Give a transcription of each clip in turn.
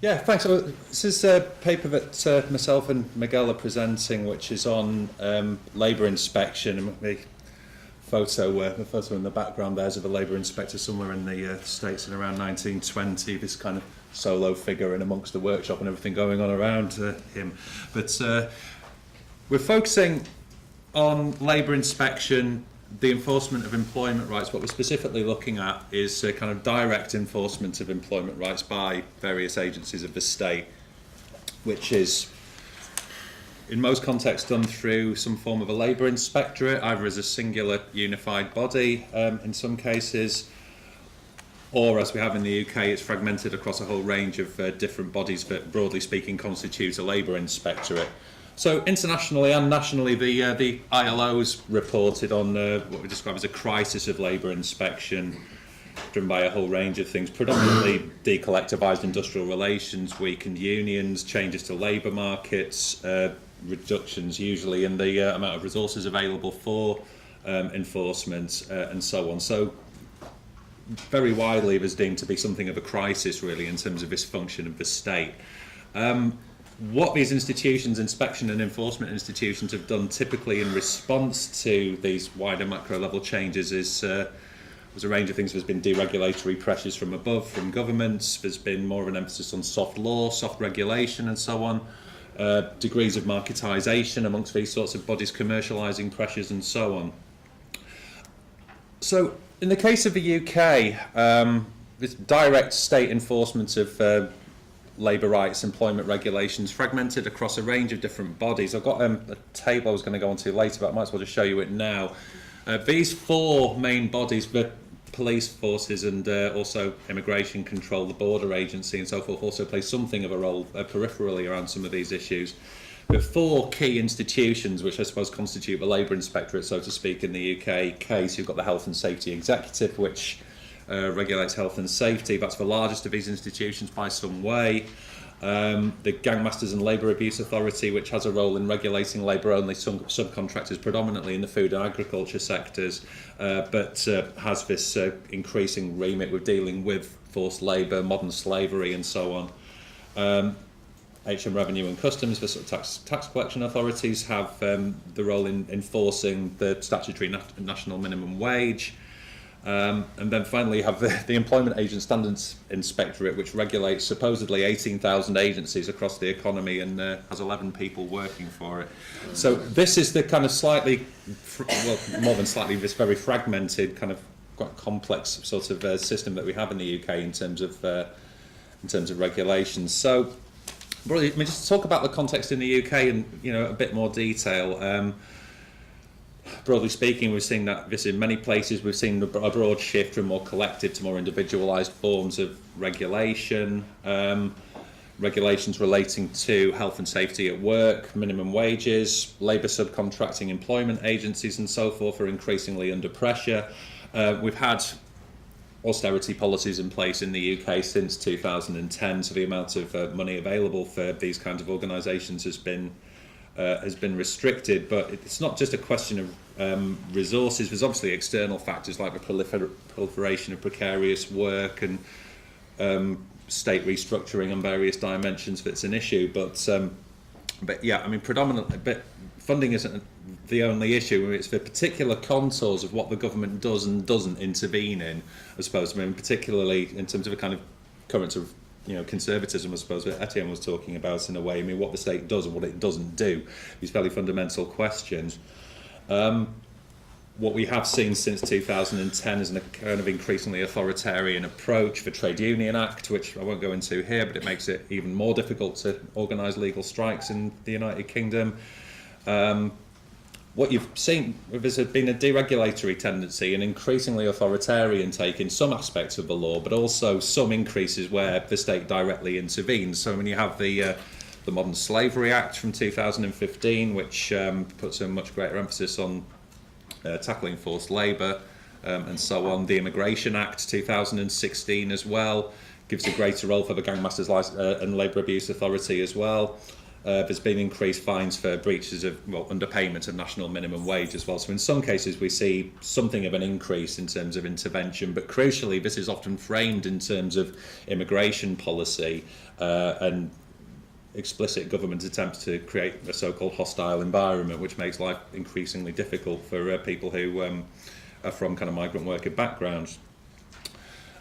Yeah, thanks. So this is a paper that myself and Miguel are presenting, which is on labour inspection. And the photo in the background there's of a labour inspector somewhere in the States in around 1920, this kind of solo figure in amongst the workshop and everything going on around him. But we're focusing on labour inspection, the enforcement of employment rights. What we're specifically looking at is kind of direct enforcement of employment rights by various agencies of the state, which is in most contexts done through some form of a labour inspectorate, either as a singular unified body in some cases, or as we have in the UK, it's fragmented across a whole range of different bodies that broadly speaking constitute a labour inspectorate. So internationally and nationally, the ILO's reported on what we describe as a crisis of labour inspection, driven by a whole range of things, predominantly decollectivised industrial relations, weakened unions, changes to labour markets, reductions usually in the amount of resources available for enforcement, and so on. So very widely it was deemed to be something of a crisis really in terms of this function of the state. What these institutions, inspection and enforcement institutions, have done typically in response to these wider macro level changes is there's a range of things. There's been deregulatory pressures from above, from governments. There's been more of an emphasis on soft law, soft regulation and so on. Degrees of marketisation amongst these sorts of bodies, commercialising pressures and so on. So in the case of the UK, this direct state enforcement of labour rights, employment regulations, fragmented across a range of different bodies. I've got a table I was going to go on to later, but I might as well just show you it now. These four main bodies, the police forces and also immigration control, the border agency and so forth, also play something of a role peripherally around some of these issues. But four key institutions, which I suppose constitute the labour inspectorate, so to speak, in the UK case. You've got the Health and Safety Executive, which regulates health and safety. That's the largest of these institutions by some way. The Gangmasters and Labour Abuse Authority, which has a role in regulating labour-only subcontractors, predominantly in the food and agriculture sectors, but has this increasing remit with dealing with forced labour, modern slavery and so on. HM Revenue and Customs, the sort of tax collection authorities, have the role in enforcing the statutory national minimum wage. And then finally you have the Employment Agent Standards Inspectorate, which regulates supposedly 18,000 agencies across the economy and has 11 people working for it. So this is the kind of slightly, well, more than slightly, this very fragmented, kind of quite complex sort of system that we have in the UK in terms of regulations. So, really, I mean, just to talk about the context in the UK in a bit more detail. Broadly speaking, we've seen that this in many places. We've seen a broad shift from more collective to more individualised forms of regulation. Regulations relating to health and safety at work, minimum wages, labour subcontracting, employment agencies and so forth are increasingly under pressure. We've had austerity policies in place in the UK since 2010, so the amount of money available for these kinds of organisations has been restricted, but it's not just a question of resources. There's obviously external factors like the proliferation of precarious work and state restructuring on various dimensions that's an issue. But yeah, I mean, predominantly, but funding isn't the only issue. It's the particular contours of what the government does and doesn't intervene in, I suppose. I mean, particularly in terms of a kind of current of conservatism, I suppose, that Etienne was talking about in a way. I mean, what the state does and what it doesn't do, these fairly fundamental questions. What we have seen since 2010 is a kind of increasingly authoritarian approach. The Trade Union Act, which I won't go into here, but it makes it even more difficult to organise legal strikes in the United Kingdom. What you've seen, there's been a deregulatory tendency, an increasingly authoritarian take in some aspects of the law, but also some increases where the state directly intervenes. So when you have the Modern Slavery Act from 2015, which puts a much greater emphasis on tackling forced labour and so on. The Immigration Act 2016 as well gives a greater role for the Gangmasters and Labour Abuse Authority as well. There's been increased fines for breaches of, well, underpayment of national minimum wage as well. So in some cases we see something of an increase in terms of intervention, but crucially this is often framed in terms of immigration policy and explicit government attempts to create a so-called hostile environment, which makes life increasingly difficult for people who are from kind of migrant worker backgrounds.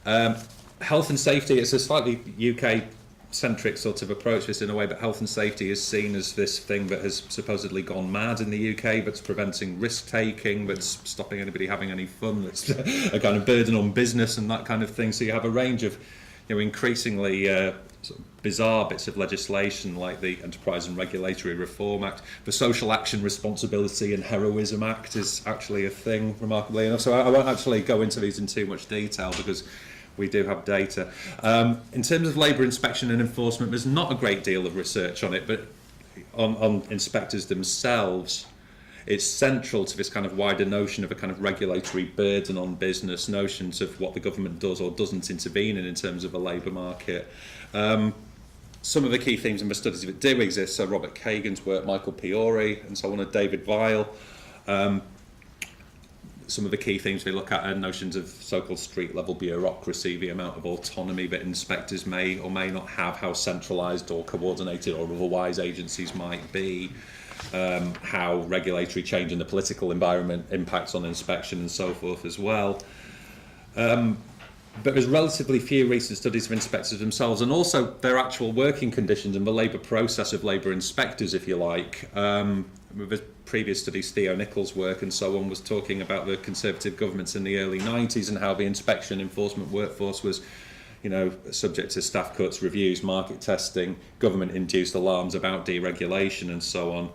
Health and safety, it's a slightly UK-centric sort of approach this in a way, but health and safety is seen as this thing that has supposedly gone mad in the UK, that's preventing risk-taking, that's stopping anybody having any fun, that's a kind of burden on business and that kind of thing. So you have a range of, you know, increasingly sort of bizarre bits of legislation like the Enterprise and Regulatory Reform Act. The Social Action Responsibility and Heroism Act is actually a thing, remarkably enough. So I won't actually go into these in too much detail because we do have data. In terms of labour inspection and enforcement, there's not a great deal of research on it, but on inspectors themselves, it's central to this kind of wider notion of a kind of regulatory burden on business, notions of what the government does or doesn't intervene in terms of a labour market. Some of the key themes in the studies that do exist, so Robert Kagan's work, Michael Piori, and so on, and David Weil. Some of the key themes they look at are notions of so-called street-level bureaucracy, the amount of autonomy that inspectors may or may not have, how centralised or coordinated or otherwise agencies might be, how regulatory change in the political environment impacts on inspection and so forth as well. But there's relatively few recent studies of inspectors themselves, and also their actual working conditions and the labour process of labour inspectors, if you like. The previous studies, Theo Nichols' work and so on, was talking about the Conservative governments in the early 90s and how the inspection enforcement workforce was, you know, subject to staff cuts, reviews, market testing, government-induced alarms about deregulation and so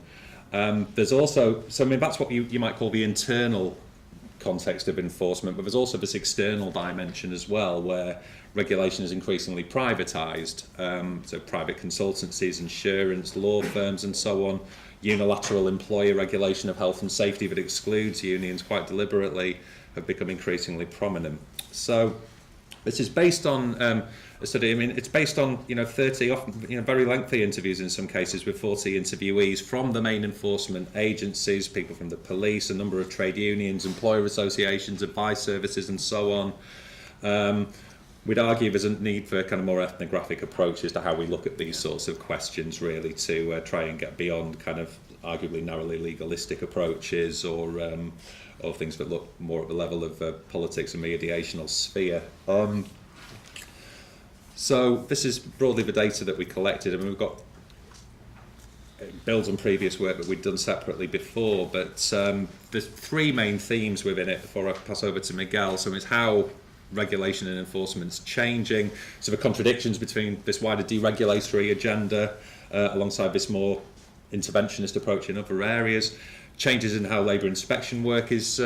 on. There's also, so I mean, that's what you might call the internal context of enforcement, but there's also this external dimension as well, where regulation is increasingly privatised, so private consultancies, insurance, law firms and so on, unilateral employer regulation of health and safety that excludes unions quite deliberately have become increasingly prominent. So this is based on a study. I mean, it's based on 30, often very lengthy interviews in some cases with 40 interviewees from the main enforcement agencies, people from the police, a number of trade unions, employer associations, advice services, and so on. We'd argue there's a need for kind of more ethnographic approaches to how we look at these sorts of questions, really, to try and get beyond kind of arguably narrowly legalistic approaches or things that look more at the level of politics and the ideational sphere. So this is broadly the data that we collected. I mean, we've got, it builds on previous work that we'd done separately before, but there's three main themes within it before I pass over to Miguel. So it's how regulation and enforcement's changing, so the contradictions between this wider deregulatory agenda alongside this more interventionist approach in other areas, changes in how labour inspection work is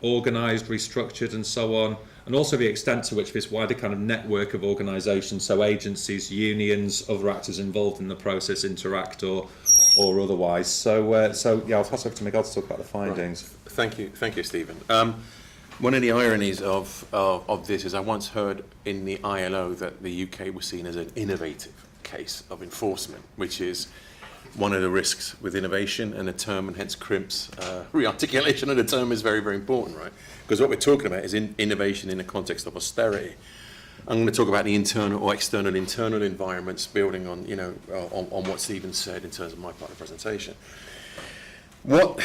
organised, restructured and so on, and also the extent to which this wider kind of network of organisations, so agencies, unions, other actors involved in the process interact or otherwise. So yeah, I'll pass over to Miguel to talk about the findings. Right. Thank you, Stephen. One of the ironies of this is I once heard in the ILO that the UK was seen as an innovative case of enforcement, which is one of the risks with innovation, and the term, and hence CRIMT's re-articulation of the term is very, very important, right? Because what we're talking about is innovation in the context of austerity. I'm going to talk about the internal or external environments, building on, on what Stephen said in terms of my part of the presentation. What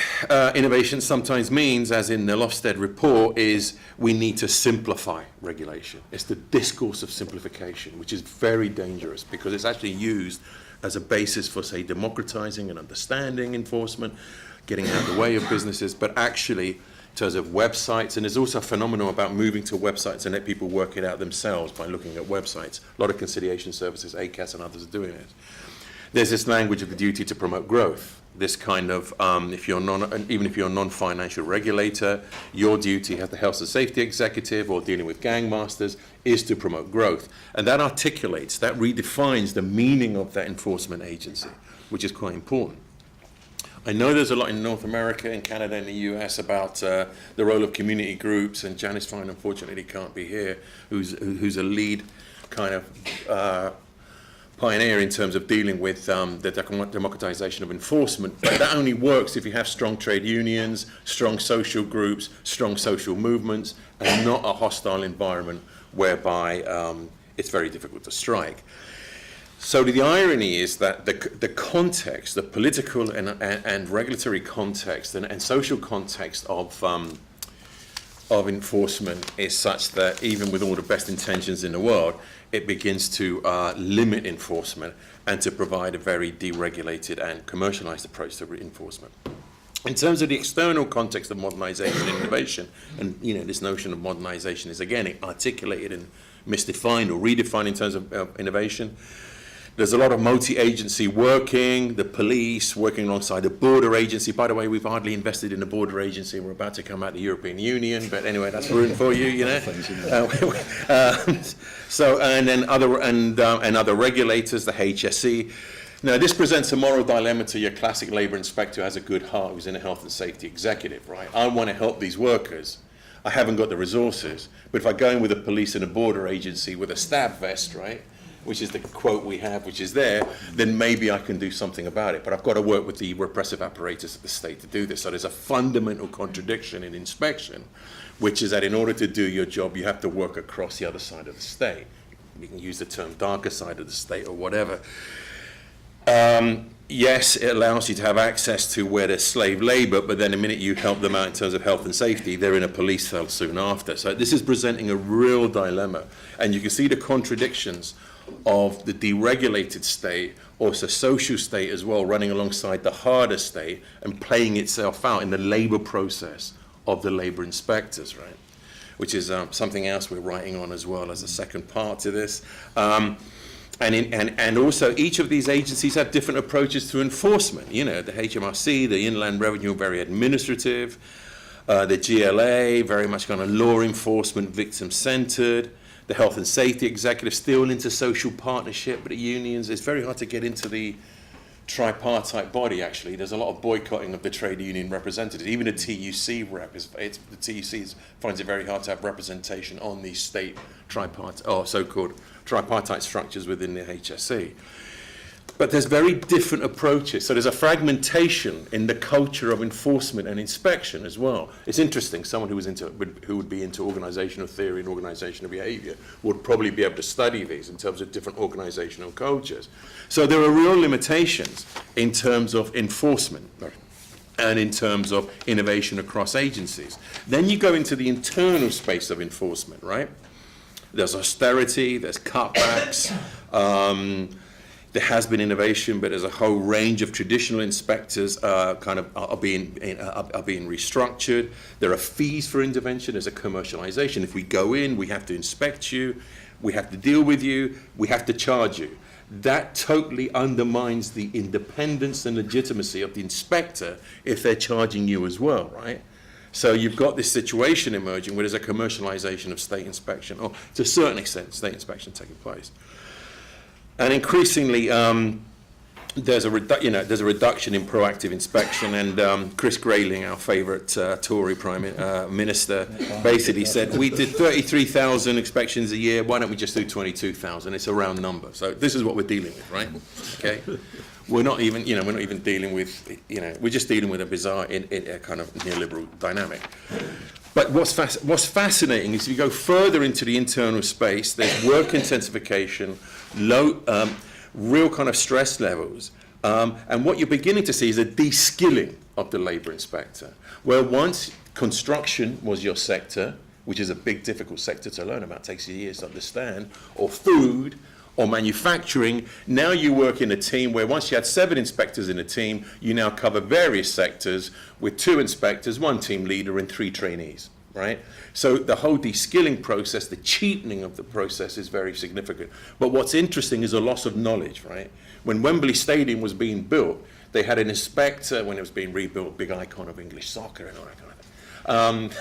innovation sometimes means, as in the Lofsted report, is we need to simplify regulation. It's the discourse of simplification, which is very dangerous because it's actually used as a basis for, say, democratizing and understanding enforcement, getting out of the way of businesses, but actually, in terms of websites, and there's also a phenomenon about moving to websites and let people work it out themselves by looking at websites. A lot of conciliation services, ACAS and others are doing it. There's this language of the duty to promote growth. This kind of, even if you're a non-financial regulator, your duty as the health and safety executive or dealing with gangmasters is to promote growth. And that articulates, that redefines the meaning of that enforcement agency, which is quite important. I know there's a lot in North America, in Canada, and the US about the role of community groups, and Janice Fine unfortunately can't be here, who's a lead kind of pioneer in terms of dealing with the democratization of enforcement, but that only works if you have strong trade unions, strong social groups, strong social movements, and not a hostile environment whereby it's very difficult to strike. So the irony is that the context, the political and regulatory context and social context of enforcement is such that even with all the best intentions in the world, it begins to limit enforcement and to provide a very deregulated and commercialized approach to enforcement. In terms of the external context of modernization and innovation, and this notion of modernization is again articulated and misdefined or redefined in terms of innovation. There's a lot of multi-agency working, the police working alongside the border agency. By the way, we've hardly invested in the border agency. We're about to come out of the European Union, but anyway, that's room for you, So, and then other regulators, the HSE. Now, this presents a moral dilemma to your classic labor inspector who has a good heart, who's in a health and safety executive, right? I want to help these workers. I haven't got the resources. But if I go in with the police and a border agency with a stab vest, right, which is the quote we have, which is there, then maybe I can do something about it. But I've got to work with the repressive apparatus of the state to do this. So there's a fundamental contradiction in inspection, which is that in order to do your job, you have to work across the other side of the state. You can use the term darker side of the state or whatever. Yes, it allows you to have access to where there's slave labor, but then the minute you help them out in terms of health and safety, they're in a police cell soon after. So this is presenting a real dilemma. And you can see the contradictions of the deregulated state, or the social state as well, running alongside the harder state and playing itself out in the labor process of the labor inspectors, right? Which is something else we're writing on as well as a second part to this. And also each of these agencies have different approaches to enforcement. The HMRC, the Inland Revenue, very administrative. The GLA, very much kind of law enforcement, victim-centered. The health and safety executive still into social partnership, but the unions, it's very hard to get into the tripartite body, actually. There's a lot of boycotting of the trade union representatives. Even the TUC rep, the TUC finds it very hard to have representation on these state tripartite, or so-called tripartite structures within the HSE. But there's very different approaches. So there's a fragmentation in the culture of enforcement and inspection as well. It's interesting, someone who would be into organizational theory and organizational behavior would probably be able to study these in terms of different organizational cultures. So there are real limitations in terms of enforcement and in terms of innovation across agencies. Then you go into the internal space of enforcement, right? There's austerity, there's cutbacks, there has been innovation, but there's a whole range of traditional inspectors are being restructured. There are fees for intervention. There's a commercialization. If we go in, we have to inspect you, we have to deal with you, we have to charge you. That totally undermines the independence and legitimacy of the inspector if they're charging you as well, right? So you've got this situation emerging where there's a commercialization of state inspection, or to a certain extent, state inspection taking place. And increasingly, there's a reduction in proactive inspection. And Chris Grayling, our favourite Tory Prime Minister, basically said, "We did 33,000 inspections a year. Why don't we just do 22,000? It's a round number." So this is what we're dealing with, right? Okay, we're not even dealing with, we're just dealing with a bizarre, a kind of neoliberal dynamic. But what's fascinating is if you go further into the internal space, there's work intensification, low, real kind of stress levels, and what you're beginning to see is a de-skilling of the labour inspector, where once construction was your sector, which is a big, difficult sector to learn about, takes you years to understand, or food, or manufacturing, now you work in a team where once you had 7 inspectors in a team, you now cover various sectors with 2 inspectors, 1 team leader, and 3 trainees, right? So the whole de-skilling process, the cheapening of the process is very significant. But what's interesting is a loss of knowledge, right? When Wembley Stadium was being built, they had an inspector, when it was being rebuilt, big icon of English soccer and all that kind of thing.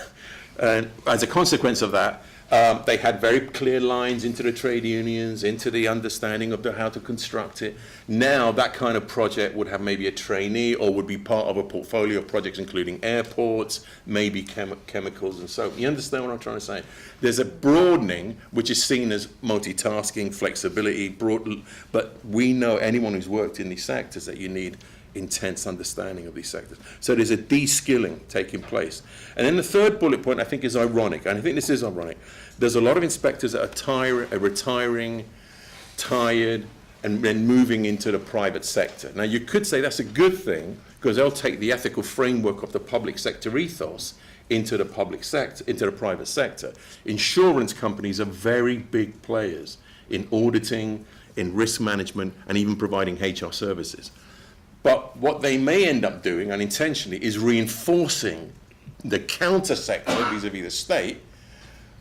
And as a consequence of that, They had very clear lines into the trade unions, into the understanding of how to construct it. Now that kind of project would have maybe a trainee or would be part of a portfolio of projects including airports, maybe chemicals and so on. You understand what I'm trying to say? There's a broadening which is seen as multitasking, flexibility, but we know, anyone who's worked in these sectors, that you need intense understanding of these sectors. So there's a de-skilling taking place. And then the third bullet point I think is ironic, and I think this is ironic. There's a lot of inspectors that are retiring, tired, and then moving into the private sector. Now you could say that's a good thing, because they'll take the ethical framework of the public sector ethos into the public sector, into the private sector. Insurance companies are very big players in auditing, in risk management, and even providing HR services. But what they may end up doing, unintentionally, is reinforcing the counter sector vis-a-vis the state,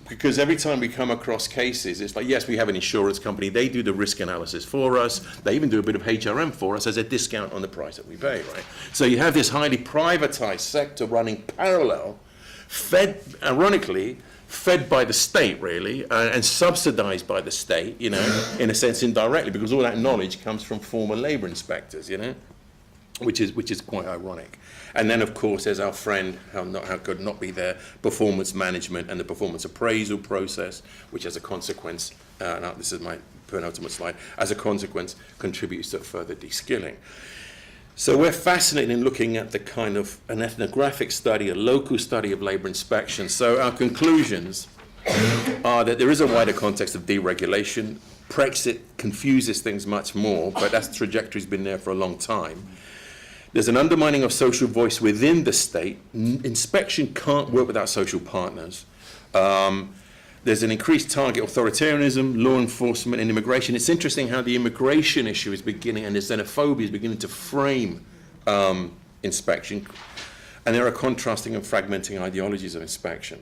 because every time we come across cases, it's like, yes, we have an insurance company, they do the risk analysis for us, they even do a bit of HRM for us as a discount on the price that we pay, right? So you have this highly privatized sector running parallel, fed, ironically, fed by the state, really, and subsidized by the state, you know, in a sense indirectly, because all that knowledge comes from former labor inspectors, you know? Which is quite ironic. And then, of course, there's our friend, how could not be there, performance management and the performance appraisal process, which as a consequence, now this is my penultimate slide, as a consequence contributes to further de-skilling. So we're fascinated in looking at the kind of an ethnographic study, a local study of labor inspection. So our conclusions are that there is a wider context of deregulation. Brexit confuses things much more, but that trajectory's been there for a long time. There's an undermining of social voice within the state. Inspection can't work without social partners. There's an increased target authoritarianism, law enforcement, and immigration. It's interesting how the immigration issue is beginning, and the xenophobia is beginning to frame inspection. And there are contrasting and fragmenting ideologies of inspection.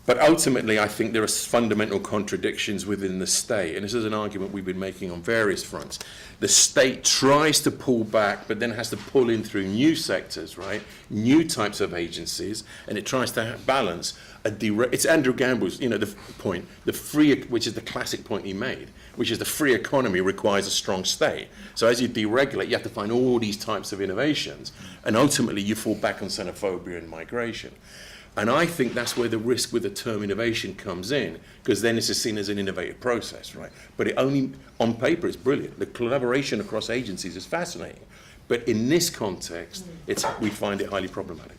But ultimately, I think there are fundamental contradictions within the state, and this is an argument we've been making on various fronts. The state tries to pull back, but then has to pull in through new sectors, right? New types of agencies, and it tries to balance it's Andrew Gamble's, you know, the point, which is the classic point he made, which is the free economy requires a strong state. So as you deregulate, you have to find all these types of innovations, and ultimately you fall back on xenophobia and migration. And I think that's where the risk with the term innovation comes in, because then this is seen as an innovative process, right? But it only, on paper, it's brilliant. The collaboration across agencies is fascinating. But in this context, we find it highly problematic.